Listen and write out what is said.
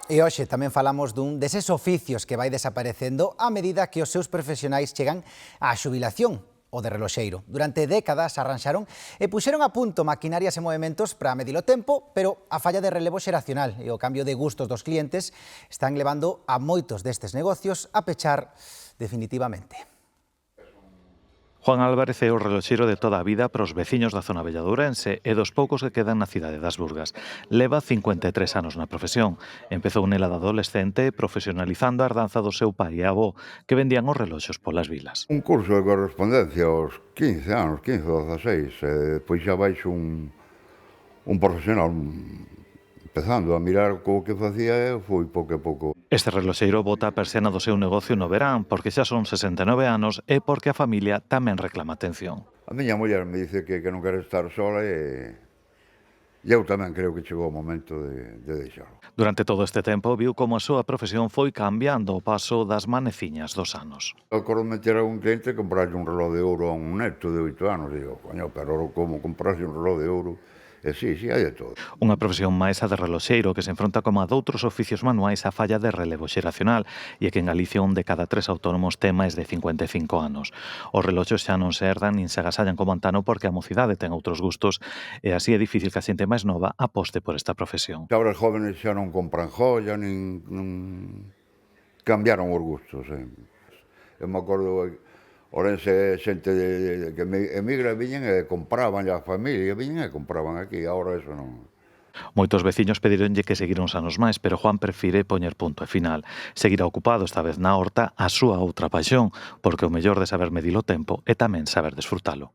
E hoxe tamén falamos dun deses oficios que vai desaparecendo a medida que os seus profesionais chegan á xubilación, o de reloxeiro. Durante décadas arranxaron e puxeron a punto maquinarias e movimentos para medir o tempo, pero a falla de relevo xeracional e o cambio de gustos dos clientes están levando a moitos destes negocios a pechar definitivamente. Juan Álvarez é o reloxeiro de toda a vida para os veciños da zona vella de Ourense e dos poucos que quedan na cidade das Burgas. Leva 53 anos na profesión. Empezou nela de adolescente profesionalizando a herdanza do seu pai e avó que vendían os reloxos polas vilas. Un curso de correspondencia aos 15 anos, 15 ou 16, e depois xa baixo un profesional empezando a mirar co que facía e foi pouco a pouco. Este reloxeiro bota a persiana do seu negocio no verán porque xa son 69 anos e porque a familia tamén reclama atención. A miña muller me dice que non quere estar sola e eu tamén creo que chegou o momento de deixarlo. Durante todo este tempo viu como a súa profesión foi cambiando ao paso das maneciñas dos anos. Acordo meter a un cliente e comprarlle un reloj de ouro a un neto de 8 anos. Digo, coño, pero como comprarse un reloj de ouro? E sí, hai de todo. Unha profesión máis a de reloxeiro que se enfronta como a doutros oficios manuais á falla de relevo xeracional e que en Galicia un de cada 3 autónomos ten máis de 55 anos. Os reloxos xa non se herdan nin se agasallan como antano porque a mocidade ten outros gustos e así é difícil que a xente máis nova aposte por esta profesión. Agora os jóvenes xa non compran joia, cambiaron os gustos. Eu me acordo Ourense xente que emigra viñen e compraban a familia, viñen e compraban aquí, agora eso non. Moitos veciños pedironlle que seguir uns anos máis, pero Juan prefire poñer punto e final. Seguirá ocupado esta vez na horta a súa outra paixón, porque o mellor de saber medir o tempo é tamén saber desfrutalo.